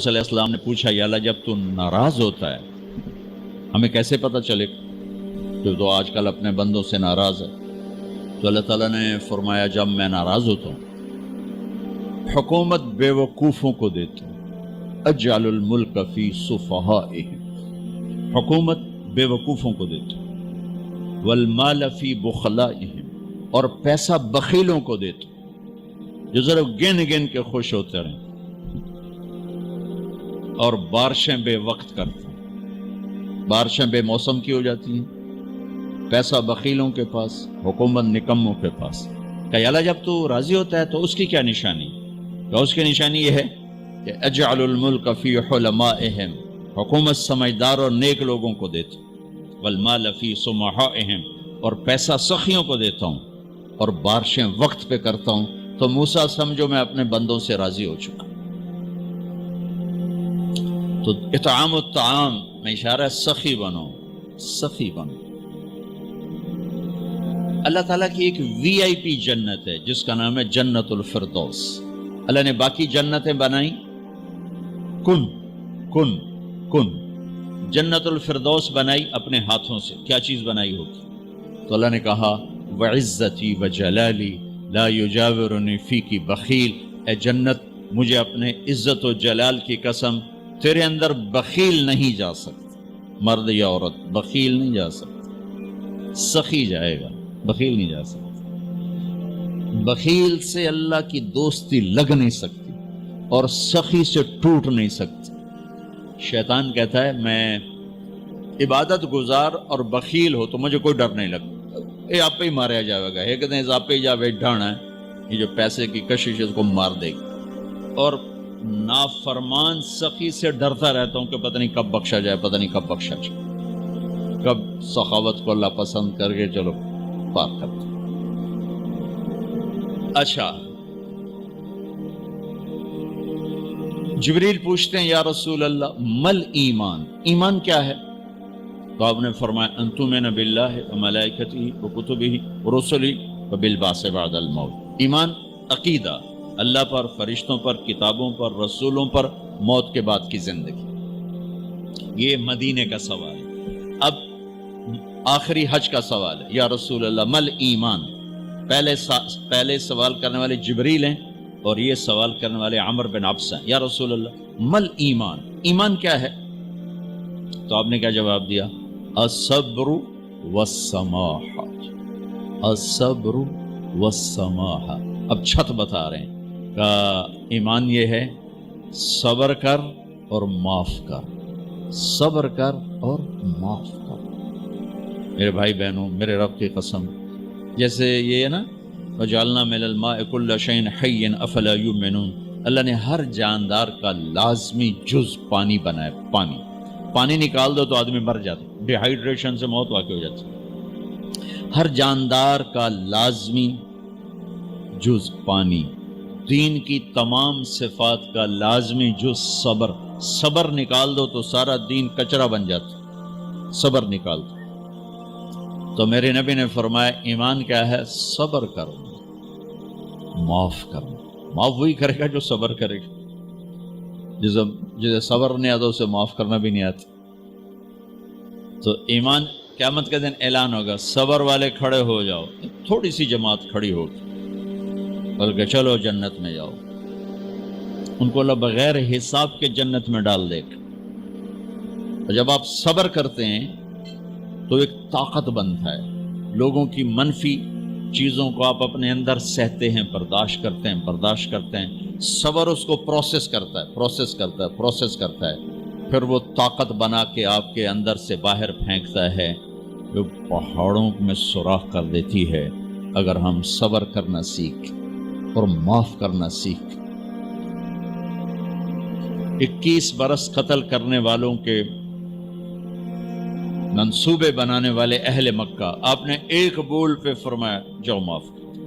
علیہ السلام نے پوچھا یا اللہ جب تو ناراض ہوتا ہے ہمیں کیسے پتہ چلے کہ تو آج کل اپنے بندوں سے ناراض ہے؟ تو اللہ تعالیٰ نے فرمایا جب میں ناراض ہوتا ہوں حکومت بے وقوفوں کو دیتا ہوں، اجعل الملک فی صفہائہم، حکومت بے وقوفوں کو دیتا ہوں، والمال فی بخلائہم، اور پیسہ بخیلوں کو دیتا ہوں جو ذرا گن گن کے خوش ہوتے رہیں، اور بارشیں بے وقت کرتا ہوں، بارشیں بے موسم کی ہو جاتی ہیں، پیسہ بخیلوں کے پاس، حکومت نکموں کے پاس۔ کہ اللہ جب تو راضی ہوتا ہے تو اس کی کیا نشانی؟ تو اس کی نشانی یہ ہے کہ اجعل الملک فی حلمائہم، حکومت سمجھدار اور نیک لوگوں کو دیتا ہوں، والمال فی سمحائہم، اور پیسہ سخیوں کو دیتا ہوں، اور بارشیں وقت پہ کرتا ہوں۔ تو موسیٰ سمجھو میں اپنے بندوں سے راضی ہو چکا۔ تو اطعام الطعام میں اشارہ سخی بنو، سخی بنو۔ اللہ تعالیٰ کی ایک وی آئی پی جنت ہے جس کا نام ہے جنت الفردوس۔ اللہ نے باقی جنتیں بنائیں کن کن کن، جنت الفردوس بنائی اپنے ہاتھوں سے۔ کیا چیز بنائی ہوگی؟ تو اللہ نے کہا وعزتی وجلالی لا یجاورنی فیکی بخیل، اے جنت مجھے اپنے عزت و جلال کی قسم تیرے اندر بخیل نہیں جا سکتا، مرد یا عورت بخیل نہیں جا سکتا، سخی جائے گا، بخیل نہیں جا سکتا۔ بخیل سے اللہ کی دوستی لگ نہیں سکتی اور سخی سے ٹوٹ نہیں سکتی۔ شیطان کہتا ہے میں عبادت گزار اور بخیل ہو تو مجھے کوئی ڈر نہیں لگتا، یہ آپ پہ ہی ماریا جائے گا، ایک دن آپ پہ جا بیٹھانا ہے، یہ جو پیسے کی کشش ہے اس کو مار دے گی۔ اور نافرمان سخی سے ڈرتا رہتا ہوں کہ پتہ نہیں کب بخشا جائے، پتہ نہیں کب بخشا جائے، کب سخاوت کو اللہ پسند کر کے چلو پار کرتے۔ اچھا، جبریل پوچھتے ہیں یا رسول اللہ مل ایمان، ایمان کیا ہے؟ تو آپ نے فرمایا ان تؤمن باللہ وملائکتہ وکتبہ ورسلہ وبالبعث بعد الموت۔ ایمان عقیدہ، اللہ پر، فرشتوں پر، کتابوں پر، رسولوں پر، موت کے بعد کی زندگی۔ یہ مدینے کا سوال ہے۔ اب آخری حج کا سوال ہے یا رسول اللہ مل ایمان۔ پہلے سوال کرنے والے جبریل ہیں اور یہ سوال کرنے والے عمر بن عبس ہیں۔ یا رسول اللہ مل ایمان، ایمان کیا ہے؟ تو آپ نے کیا جواب دیا؟ الصبر والسماحہ، الصبر والسماحہ۔ اب چھت بتا رہے ہیں کہ ایمان یہ ہے صبر کر اور معاف کر، صبر کر اور معاف کر۔ میرے بھائی بہنوں، میرے رب کی قسم، جیسے یہ ہے نا وَجَعَلْنَا مِنَ الْمَاءِ كُلَّ شَيْءٍ حَيٍّ أَفَلَا يُؤْمِنُونَ، اللہ نے ہر جاندار کا لازمی جز پانی بنایا۔ پانی نکال دو تو آدمی مر جاتا، ڈی ہائیڈریشن سے موت واقع ہو جاتی۔ ہر جاندار کا لازمی جز پانی، دین کی تمام صفات کا لازمی جز صبر، صبر نکال دو تو سارا دین کچرا بن جاتا، صبر نکال دو۔ تو میرے نبی نے فرمایا ایمان کیا ہے؟ صبر کرنا، معاف کرنا۔ معاف وہی کرے گا جو صبر کرے گا، جسے صبر نہیں آتا اسے معاف کرنا بھی نہیں آتا۔ تو ایمان قیامت کے دن اعلان ہوگا صبر والے کھڑے ہو جاؤ، تھوڑی سی جماعت کھڑی ہوگی، بلکہ چلو جنت میں جاؤ۔ ان کو اللہ بغیر حساب کے جنت میں ڈال دے گا۔ اور جب آپ صبر کرتے ہیں تو ایک طاقت بنتا ہے، لوگوں کی منفی چیزوں کو آپ اپنے اندر سہتے ہیں، برداشت کرتے ہیں۔ صبر اس کو پروسیس کرتا ہے، پھر وہ طاقت بنا کے آپ کے اندر سے باہر پھینکتا ہے، جو پہاڑوں میں سوراخ کر دیتی ہے اگر ہم صبر کرنا سیکھ اور معاف کرنا سیکھ۔ 21 برس قتل کرنے والوں کے منصوبے بنانے والے اہل مکہ، آپ نے ایک بول پہ فرمایا جاؤ معاف کر۔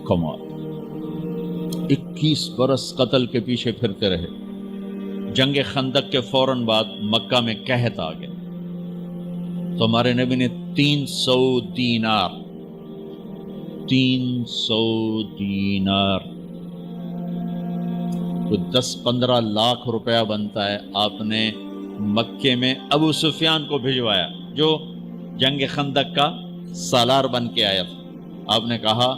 کمال، 21 برس قتل کے پیچھے پھرتے رہے۔ جنگ خندق کے فوراً بعد مکہ میں قحط آ گیا، تو ہمارے نبی نے 300 دینار تو 10-15 لاکھ روپیہ بنتا ہے. آپ نے مکے میں ابو سفیان کو بھجوایا جو جنگ خندق کا سالار بن کے آیا تھا. آپ نے کہا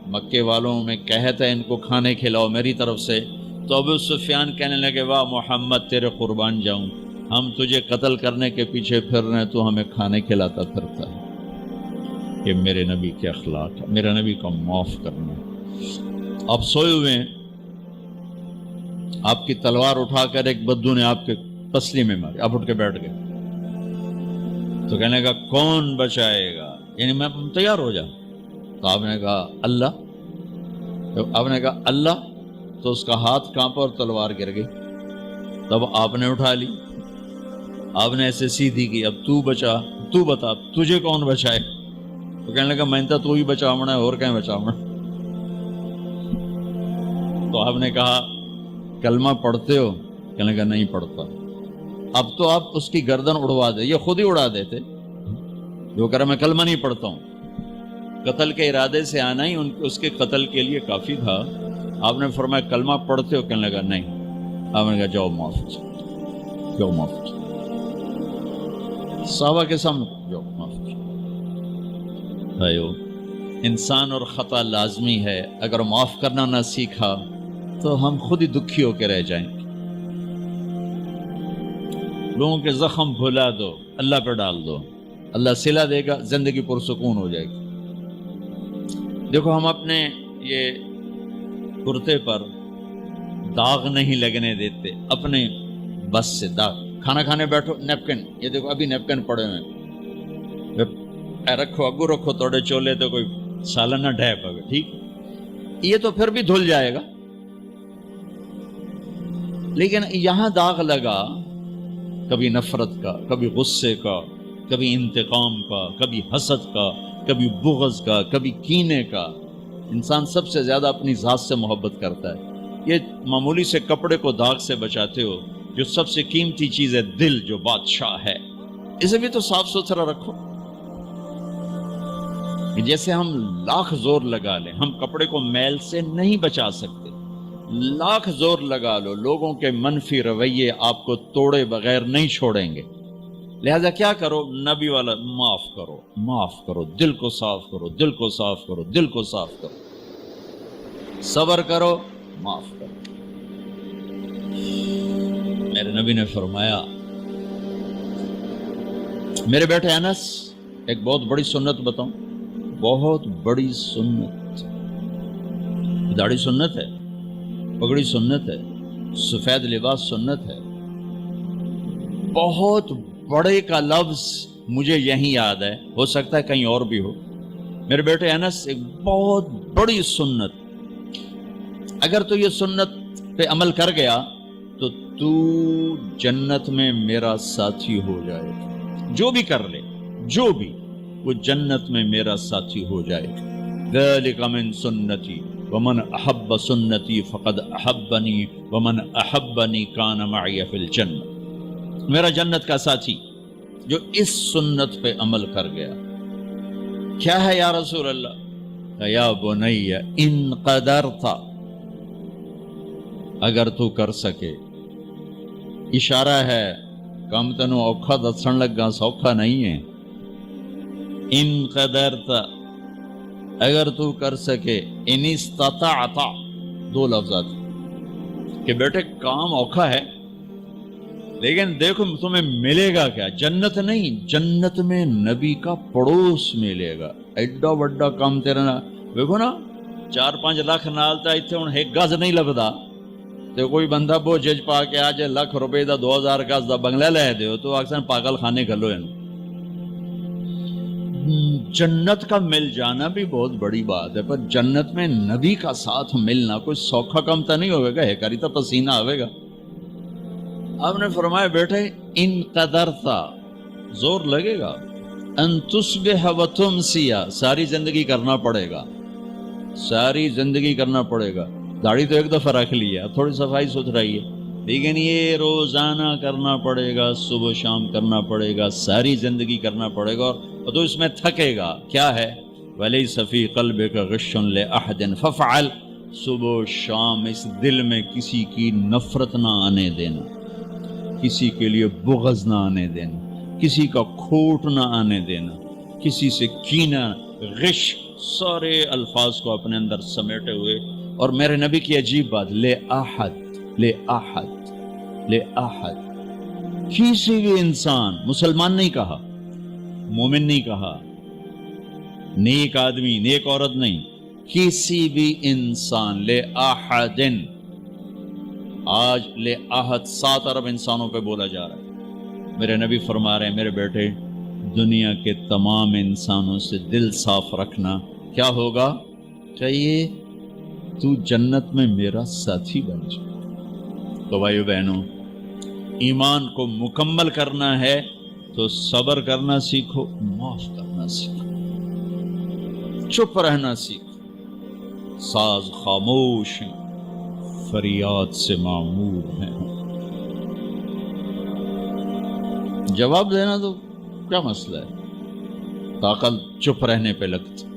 مکے والوں میں کہتا ہے ان کو کھانے کھلاؤ میری طرف سے. تو ابو سفیان کہنے لگے واہ محمد تیرے قربان جاؤں، ہم تجھے قتل کرنے کے پیچھے پھر رہے ہیں تو ہمیں کھانے کھلاتا پھرتا ہے. کہ میرے نبی کے اخلاق ہے، میرے نبی کو معاف کرنا. آپ سوئے ہوئے ہیں، آپ کی تلوار اٹھا کر ایک بدو نے آپ کے پسلی میں ماری، آپ اٹھ کے بیٹھ گئے تو کہنے کا کون بچائے گا، یعنی میں تیار ہو جاؤں. تو آپ نے کہا اللہ. تو آپ نے کہا اللہ، تو اس کا ہاتھ کانپا اور تلوار گر گئی. تب آپ نے اٹھا لی، آپ نے ایسے سیدھی کی اب تو بچا، تو بتا تجھے کون بچائے. تو کہنے لگا میں تو ہی بچاونا ہے اور کہیں بچاونا. تو آپ نے کہا کلمہ پڑھتے ہو؟ کہنے لگا نہیں پڑھتا. اب تو آپ اس کی گردن اڑوا دے، یہ خود ہی اڑا دیتے. جو کہہ رہا میں کلمہ نہیں پڑھتا ہوں، قتل کے ارادے سے آنا ہی اس کے قتل کے لیے کافی تھا. آپ نے فرمایا کلمہ پڑھتے ہو؟ کہنے لگا نہیں. آپ نے کہا جاؤ معاف، جاؤ معاف. صحابہ کے سامنے جاؤ معاف. بھائیو انسان اور خطا لازمی ہے، اگر معاف کرنا نہ سیکھا تو ہم خود ہی دکھی ہو کے رہ جائیں گے. لوگوں کے زخم بھلا دو، اللہ پہ ڈال دو، اللہ صلہ دے گا، زندگی پرسکون ہو جائے گی. دیکھو ہم اپنے یہ کرتے پر داغ نہیں لگنے دیتے، اپنے بس سے داغ. کھانا کھانے بیٹھو نیپکن، یہ دیکھو ابھی نیپکن پڑے ہوئے، رکھو اگو رکھو توڑے چولے تو کوئی سالن نہ ڈھے پگے، ٹھیک یہ تو پھر بھی دھل جائے گا. لیکن یہاں داغ لگا کبھی نفرت کا، کبھی غصے کا، کبھی انتقام کا، کبھی حسد کا، کبھی بغض کا، کبھی کینے کا. انسان سب سے زیادہ اپنی ذات سے محبت کرتا ہے. یہ معمولی سے کپڑے کو داغ سے بچاتے ہو، جو سب سے قیمتی چیز ہے دل جو بادشاہ ہے، اسے بھی تو صاف ستھرا رکھو. جیسے ہم لاکھ زور لگا لیں، ہم کپڑے کو میل سے نہیں بچا سکتے. لاکھ زور لگا لو، لوگوں کے منفی رویے آپ کو توڑے بغیر نہیں چھوڑیں گے. لہذا کیا کرو؟ نبی والا معاف کرو، معاف کرو، دل کو صاف کرو، دل کو صاف کرو، دل کو صاف کرو، صبر کرو، معاف کرو. میرے نبی نے فرمایا، میرے بیٹے انس ایک بہت بڑی سنت بتاؤں، بہت بڑی سنت. داڑھی سنت ہے، پگڑی سنت ہے، سفید لباس سنت ہے. بہت بڑے کا لفظ مجھے یہیں یاد ہے، ہو سکتا ہے کہیں اور بھی ہو. میرے بیٹے انس ایک بہت بڑی سنت، اگر تو یہ سنت پہ عمل کر گیا تو جنت میں میرا ساتھی ہو جائے گا. جو بھی کر لے، جو بھی، وہ جنت میں میرا ساتھی ہو جائے گا. ذالک من سنتی ومن احب سنتی فقد احبنی ومن احبنی کان معی فی الجنہ. میرا جنت کا ساتھی جو اس سنت پہ عمل کر گیا. کیا ہے یا رسول اللہ؟ یا بنی ان قدرت، اگر تو کر سکے. اشارہ ہے کم تنو اوکھا دسن لگا سوکھا نہیں ہے. ان قدرت، اگر تو کر سکے. ان استطاعت، دو لفظات کہ بیٹے کام اوکھا ہے لیکن دیکھو تمہیں ملے گا کیا. جنت نہیں، جنت میں نبی کا پڑوس ملے گا. ایڈا وڈا کام تیرا دیکھو نا، 4-5 لاکھ نالتا اتنے ہوں ایک گز نہیں لبدا. تو کوئی بندہ بو جج پا کے آج لاکھ روپے دا 2000 گز دا بنگلہ لے دیو تو اکثر پاگل خانے گھلو. جنت کا مل جانا بھی بہت بڑی بات ہے، پر جنت میں نبی کا ساتھ ملنا کوئی سوکھا کم تو نہیں ہوئے گا، ہے کری تو پسینہ آئے گا. آپ نے فرمایا بیٹھے ان قدرتا، زور لگے گا. ان تصبح و تمسی، ساری زندگی کرنا پڑے گا، ساری زندگی کرنا پڑے گا. داڑھی تو ایک دفعہ رکھ لی ہے، تھوڑی صفائی ستھرائی ہے، لیکن یہ روزانہ کرنا پڑے گا، صبح شام کرنا پڑے گا، ساری زندگی کرنا پڑے گا. اور تو اس میں تھکے گا. کیا ہے؟ وَلَيْسَ فِي قَلْبِكَ غِشٌّ لِأَحَدٍ فَافْعَلْ صبح و شام اس دل میں کسی کی نفرت نہ آنے دینا، کسی کے لیے بغض نہ آنے دینا، کسی کا کھوٹ نہ آنے دینا، کسی سے کینہ، غش، سارے الفاظ کو اپنے اندر سمیٹے ہوئے. اور میرے نبی کی عجیب بات، لے احد، لے احد، لے احد، کسی بھی انسان، مسلمان نہیں کہا، مومن نہیں کہا، نیک آدمی، نیک عورت نہیں، کسی بھی انسان، لے احدن. آج لے احد 7 ارب انسانوں پہ بولا جا رہا ہے. میرے نبی فرما رہے ہیں میرے بیٹے، دنیا کے تمام انسانوں سے دل صاف رکھنا. کیا ہوگا؟ چاہیے تو جنت میں میرا ساتھی بن جائے. تو بھائیو بہنوں، ایمان کو مکمل کرنا ہے تو صبر کرنا سیکھو، معاف کرنا سیکھو، چپ رہنا سیکھو. ساز خاموش ہیں، فریاد سے معمور ہیں. جواب دینا تو کیا مسئلہ ہے، طاقت چپ رہنے پہ لگتی.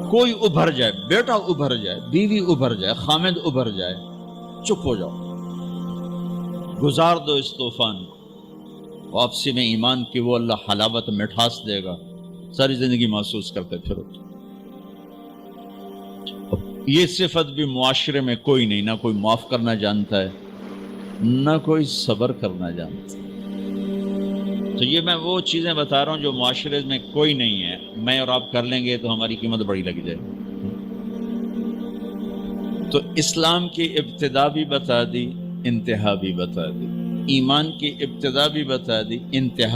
کوئی ابھر جائے، بیٹا ابھر جائے، بیوی ابھر جائے، خامد ابھر جائے، چپ ہو جاؤ، گزار دو اس طوفان کو. واپسی میں ایمان کی وہ اللہ حلاوت مٹھاس دے گا، ساری زندگی محسوس کرتے پھرو. یہ صفت بھی معاشرے میں کوئی نہیں، نہ کوئی معاف کرنا جانتا ہے، نہ کوئی صبر کرنا جانتا ہے. تو یہ میں وہ چیزیں بتا رہا ہوں جو معاشرے میں کوئی نہیں ہے. میں اور آپ کر لیں گے تو ہماری قیمت بڑی لگ جائے. تو اسلام کی ابتدا بھی بتا دی، انتہا بھی بتا دی. ایمان کی ابتدا بھی بتا دی، انتہا